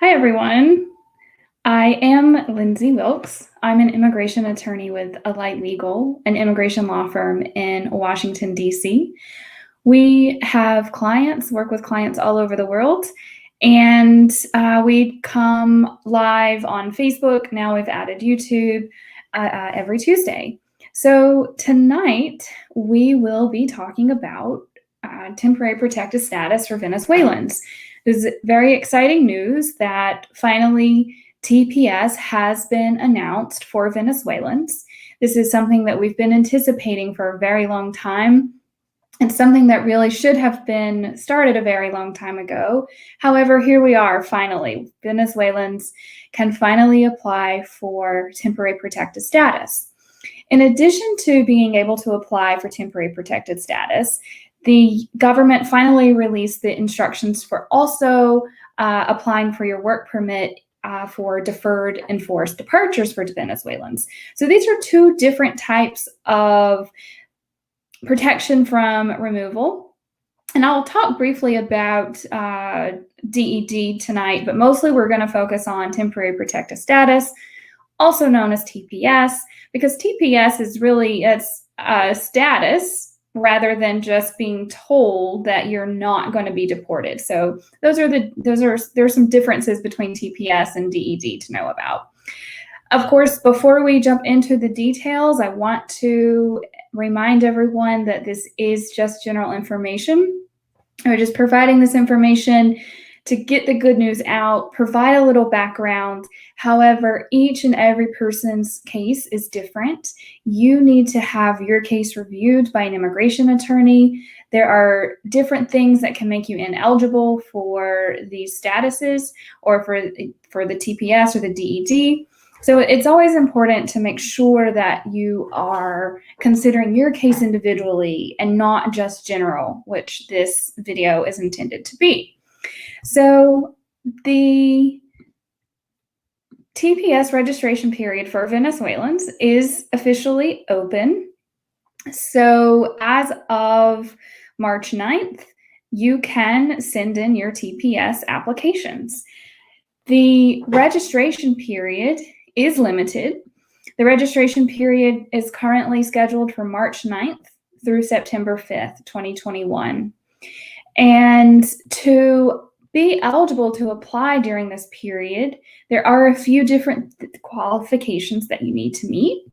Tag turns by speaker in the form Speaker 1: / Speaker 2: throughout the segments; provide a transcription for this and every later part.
Speaker 1: Hi, everyone. I am Lindsay Wilkes. I'm an immigration attorney with Alight Legal, an immigration law firm in Washington, D.C. We have clients, work with clients all over the world, and we come live on Facebook. Now we've added YouTube every Tuesday. So tonight we will be talking about temporary protected status for Venezuelans. This is very exciting news that finally TPS has been announced for Venezuelans. This is something that we've been anticipating for a very long time. It's something that really should have been started a very long time ago. However, here we are finally. Venezuelans can finally apply for temporary protected status. In addition to being able to apply for temporary protected status, the government finally released the instructions for also applying for your work permit for deferred enforced departures for Venezuelans. So these are two different types of protection from removal. And I'll talk briefly about DED tonight, but mostly we're going to focus on temporary protected status, also known as TPS, because TPS is really it's a status rather than just being told that you're not going to be deported. So there's some differences between TPS and DED to know about. Of course, before we jump into the details, I want to remind everyone that this is just general information. We're just providing this information to get the good news out, provide a little background. However, each and every person's case is different. You need to have your case reviewed by an immigration attorney. There are different things that can make you ineligible for these statuses or for the TPS or the DED. So it's always important to make sure that you are considering your case individually and not just general, which this video is intended to be. So the TPS registration period for Venezuelans is officially open. So as of March 9th, you can send in your TPS applications. The registration period is limited. The registration period is currently scheduled for March 9th through September 5th, 2021. And to be eligible to apply during this period, there are a few different qualifications that you need to meet.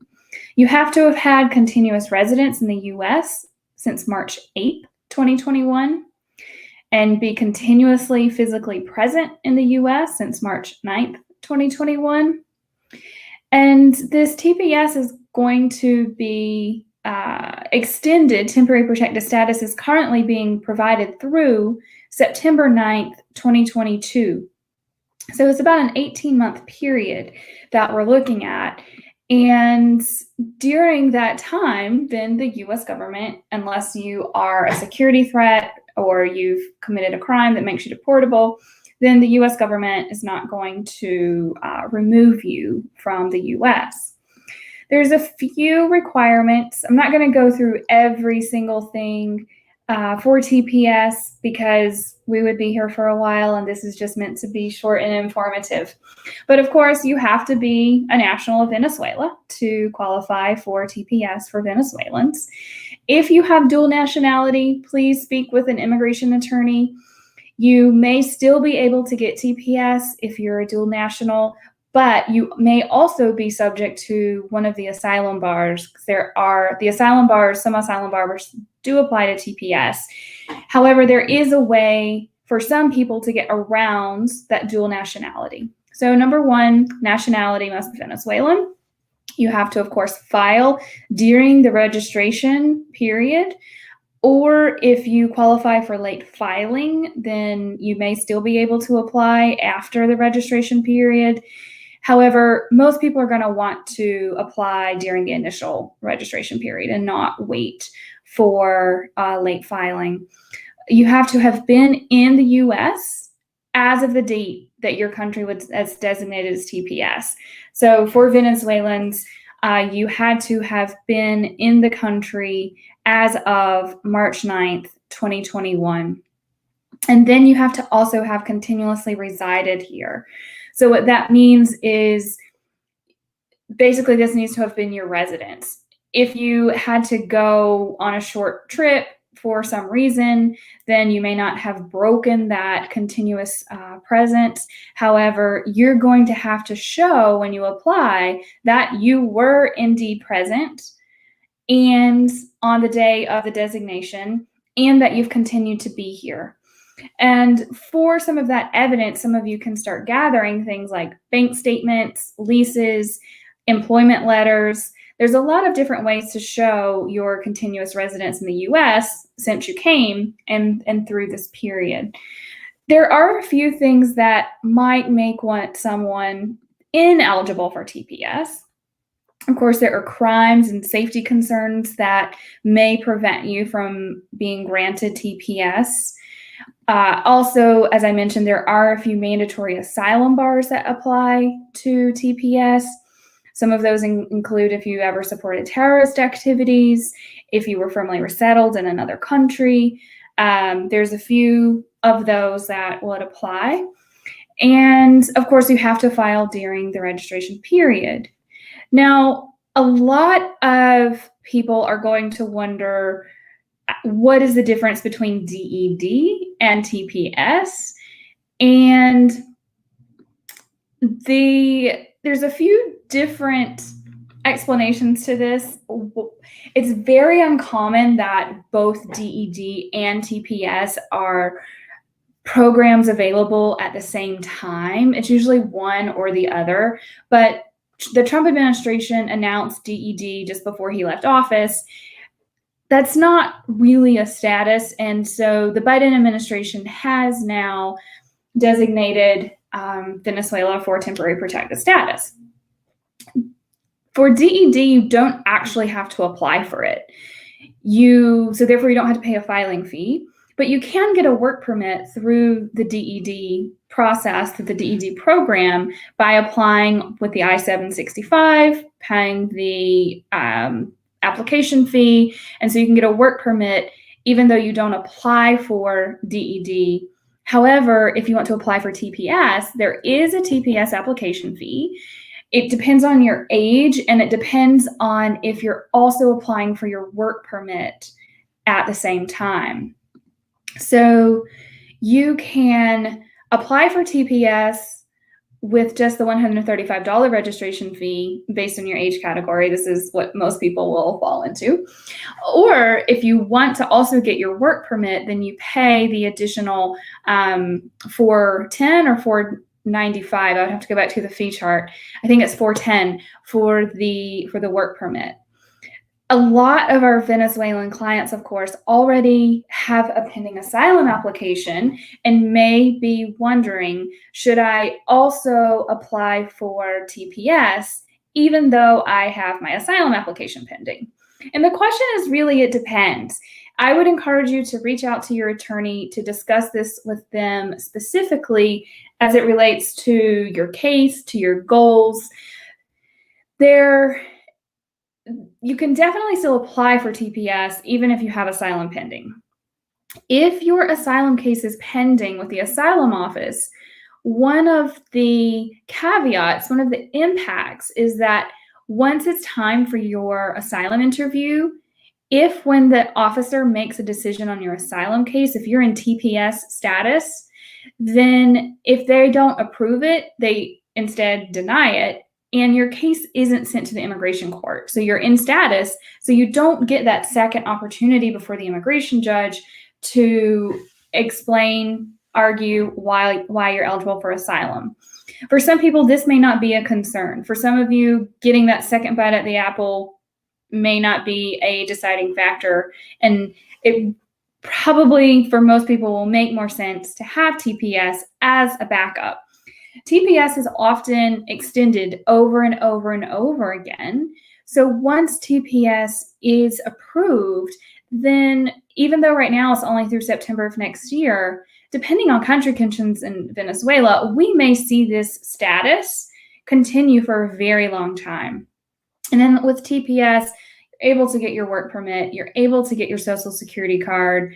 Speaker 1: You have to have had continuous residence in the U.S. since March 8th, 2021, and be continuously physically present in the U.S. since March 9th, 2021. And this TPS is going to be extended. Temporary protected status is currently being provided through September 9th, 2022. So it's about an 18-month period that we're looking at. And during that time, then the U.S. government, unless you are a security threat or you've committed a crime that makes you deportable, then the U.S. government is not going to remove you from the U.S. There's a few requirements. I'm not going to go through every single thing for TPS because we would be here for a while and this is just meant to be short and informative. But of course, you have to be a national of Venezuela to qualify for TPS for Venezuelans. If you have dual nationality, please speak with an immigration attorney. You may still be able to get TPS if you're a dual national, but you may also be subject to one of the asylum bars. There are the asylum bars, some asylum bars do apply to TPS. However, there is a way for some people to get around that dual nationality. So number one, nationality must be Venezuelan. You have to, of course, file during the registration period. Or if you qualify for late filing, then you may still be able to apply after the registration period. However, most people are going to want to apply during the initial registration period and not wait for late filing. You have to have been in the U.S. as of the date that your country was designated as TPS. So for Venezuelans, you had to have been in the country as of March 9th, 2021. And then you have to also have continuously resided here. So what that means is basically this needs to have been your residence. If you had to go on a short trip for some reason, then you may not have broken that continuous presence. However, you're going to have to show when you apply that you were indeed present and on the day of the designation, and that you've continued to be here. And for some of that evidence, some of you can start gathering things like bank statements, leases, employment letters. There's a lot of different ways to show your continuous residence in the US since you came and through this period. There are a few things that might make someone ineligible for TPS. Of course, there are crimes and safety concerns that may prevent you from being granted TPS. Also, as I mentioned, there are a few mandatory asylum bars that apply to TPS. Some of those include if you ever supported terrorist activities, if you were firmly resettled in another country. There's a few of those that would apply. And of course, you have to file during the registration period. Now, a lot of people are going to wonder, what is the difference between DED and TPS? And there's a few different explanations to this. It's very uncommon that both DED and TPS are programs available at the same time. It's usually one or the other, but the Trump administration announced DED just before he left office. That's not really a status, and so the Biden administration has now designated Venezuela for temporary protected status. For DED, you don't actually have to apply for it. So therefore you don't have to pay a filing fee, but you can get a work permit through the DED process, through the DED program, by applying with the I-765, paying the application fee, and so you can get a work permit even though you don't apply for DED. However, if you want to apply for TPS, there is a TPS application fee. It depends on your age, and it depends on if you're also applying for your work permit at the same time. So you can apply for TPS with just the $135 registration fee based on your age category. This is what most people will fall into. Or if you want to also get your work permit, then you pay the additional $410 or $495. I would have to go back to the fee chart. I think it's $410 for the work permit. A lot of our Venezuelan clients, of course, already have a pending asylum application and may be wondering, should I also apply for TPS even though I have my asylum application pending? And the question is really, it depends. I would encourage you to reach out to your attorney to discuss this with them specifically as it relates to your case, to your goals. You can definitely still apply for TPS even if you have asylum pending. If your asylum case is pending with the asylum office, one of the caveats, one of the impacts is that once it's time for your asylum interview, when the officer makes a decision on your asylum case, if you're in TPS status, then if they don't approve it, they instead deny it, and your case isn't sent to the immigration court. So you're in status, so you don't get that second opportunity before the immigration judge to explain, argue why you're eligible for asylum. For some people, this may not be a concern. For some of you, getting that second bite at the apple may not be a deciding factor, and it probably, for most people, will make more sense to have TPS as a backup. TPS is often extended over and over and over again. So once TPS is approved, then even though right now it's only through September of next year, depending on country conditions in Venezuela, we may see this status continue for a very long time. And then with TPS, able to get your work permit, you're able to get your social security card,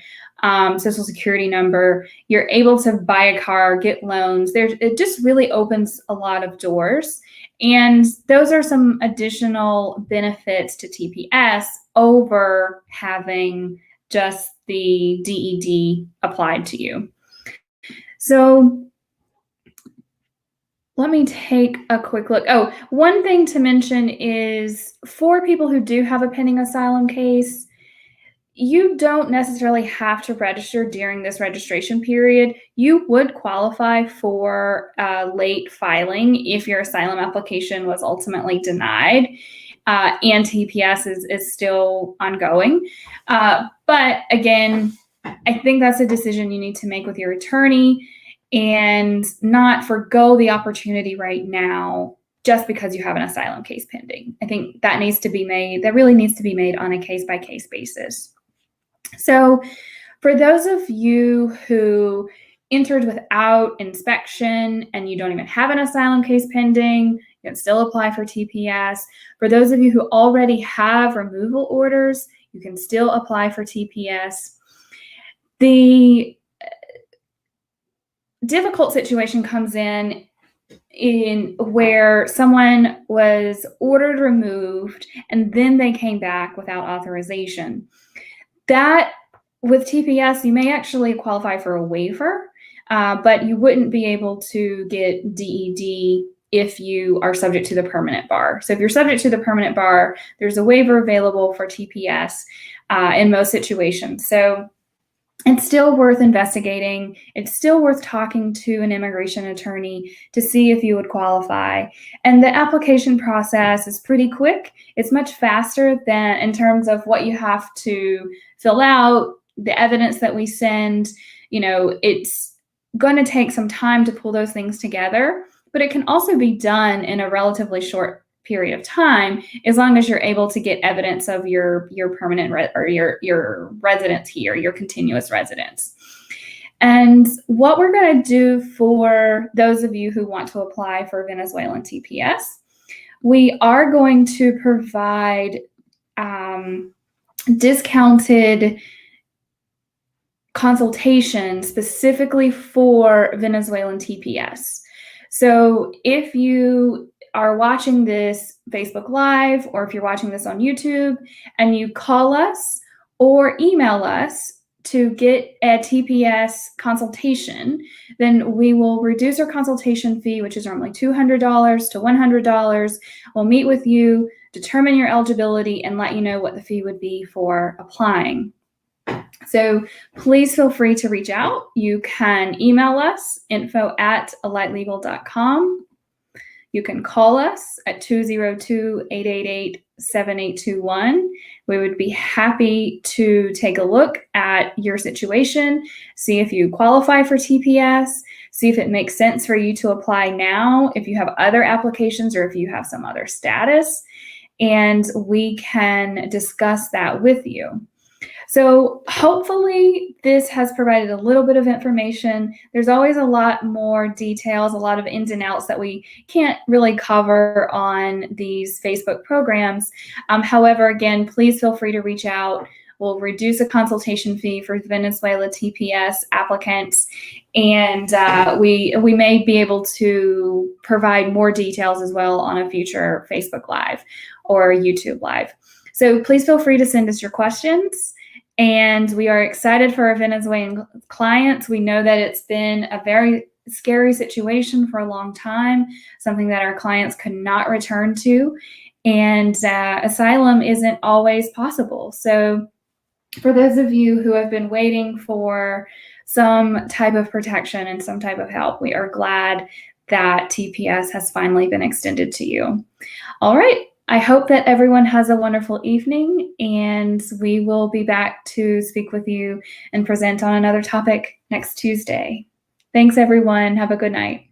Speaker 1: social security number, you're able to buy a car, get loans. It just really opens a lot of doors. And those are some additional benefits to TPS over having just the DED applied to you. So let me take a quick look. Oh, one thing to mention is for people who do have a pending asylum case, you don't necessarily have to register during this registration period. You would qualify for late filing if your asylum application was ultimately denied, and TPS is still ongoing. But again, I think that's a decision you need to make with your attorney and not forgo the opportunity right now just because you have an asylum case pending. I think that really needs to be made on a case-by-case basis. So for those of you who entered without inspection and you don't even have an asylum case pending, you can still apply for TPS. For those of you who already have removal orders, you can still apply for TPS. The difficult situation comes in where someone was ordered removed and then they came back without authorization. That, with TPS, you may actually qualify for a waiver, but you wouldn't be able to get DED if you are subject to the permanent bar. So if you're subject to the permanent bar, there's a waiver available for TPS in most situations. So it's still worth investigating. It's still worth talking to an immigration attorney to see if you would qualify. And the application process is pretty quick. It's much faster than in terms of what you have to fill out, the evidence that we send. It's going to take some time to pull those things together, but it can also be done in a relatively short period of time, as long as you're able to get evidence of your permanent or your residence here, your continuous residence. And what we're going to do for those of you who want to apply for Venezuelan TPS, we are going to provide discounted consultation specifically for Venezuelan TPS. So if you are watching this Facebook Live, or if you're watching this on YouTube and you call us or email us to get a TPS consultation, then we will reduce our consultation fee, which is normally $200 to $100. We'll meet with you, determine your eligibility, and let you know what the fee would be for applying. So please feel free to reach out. You can email us, info@alightlegal.com. You can call us at 202-888-7821. We would be happy to take a look at your situation, see if you qualify for TPS, see if it makes sense for you to apply now, if you have other applications or if you have some other status, and we can discuss that with you. So hopefully this has provided a little bit of information. There's always a lot more details, a lot of ins and outs that we can't really cover on these Facebook programs. However, again, please feel free to reach out. We'll reduce a consultation fee for Venezuela TPS applicants, and we may be able to provide more details as well on a future Facebook Live or YouTube Live. So please feel free to send us your questions. And we are excited for our Venezuelan clients. We know that it's been a very scary situation for a long time, something that our clients could not return to. And asylum isn't always possible. So for those of you who have been waiting for some type of protection and some type of help, we are glad that TPS has finally been extended to you. All right. I hope that everyone has a wonderful evening, and we will be back to speak with you and present on another topic next Tuesday. Thanks, everyone. Have a good night.